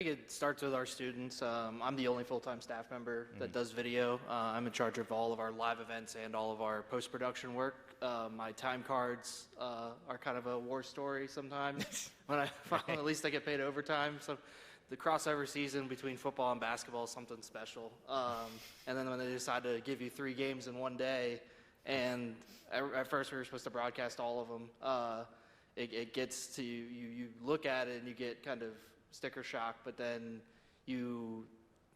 think it starts with our students. I'm the only full-time staff member that does video. I'm in charge of all of our live events and all of our post-production work. My time cards are kind of a war story sometimes. When at least I get paid overtime. So the crossover season between football and basketball is something special. And then when they decide to give you 3 games in one day, and at first we were supposed to broadcast all of them, it gets to you look at it and you get kind of sticker shock, but then you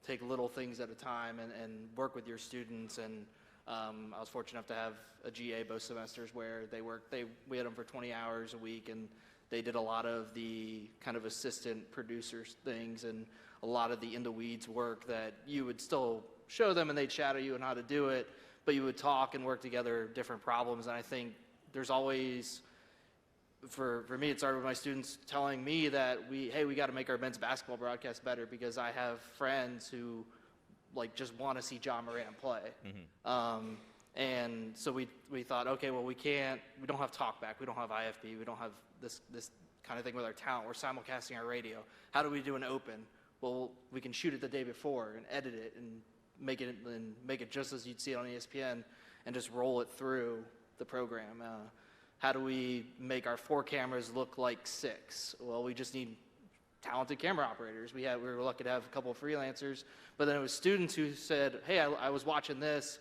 take little things at a time and work with your students. And I was fortunate enough to have a GA both semesters where we had them for 20 hours a week, and they did a lot of the kind of assistant producers things and a lot of the in the weeds work that you would still show them and they'd shadow you on how to do it, but you would talk and work together different problems. And I think there's always, for me, it started with my students telling me that we got to make our men's basketball broadcast better, because I have friends who just want to see John Moran play. And so we thought, okay, well, we don't have talkback, we don't have IFB, we don't have this kind of thing with our talent. We're simulcasting our radio. How do we do an open? Well, we can shoot it the day before and edit it and make it just as you'd see it on ESPN and just roll it through the program. How do we make our 4 cameras look like 6? Well, we just need talented camera operators. We were lucky to have a couple of freelancers, but then it was students who said, hey, I was watching this.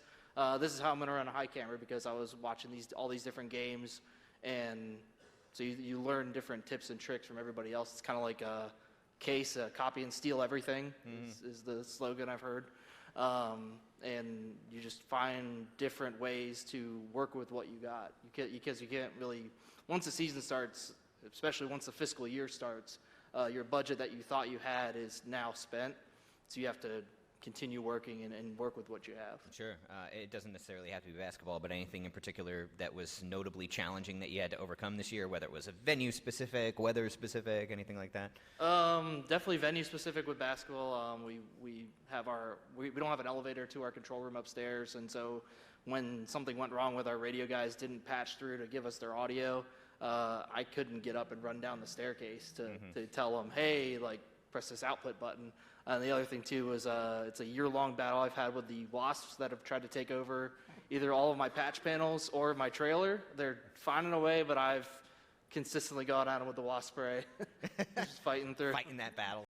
This is how I'm going to run a high camera, because I was watching all these different games. And so you learn different tips and tricks from everybody else. It's kind of like a case, copy and steal everything is the slogan I've heard. And you just find different ways to work with what you got. Because you can't really, once the season starts, especially once the fiscal year starts, your budget that you thought you had is now spent. So you have to continue working and work with what you have. Sure. It doesn't necessarily have to be basketball, but anything in particular that was notably challenging that you had to overcome this year, whether it was a venue-specific, weather-specific, anything like that? Definitely venue-specific with basketball. We don't have an elevator to our control room upstairs, and so when something went wrong with our radio guys didn't patch through to give us their audio, I couldn't get up and run down the staircase to tell them, hey, press this output button. And the other thing too was it's a year-long battle I've had with the Wasps that have tried to take over either all of my patch panels or my trailer. They're finding a way, but I've consistently gone at them with the wasp spray, just fighting through. Fighting that battle.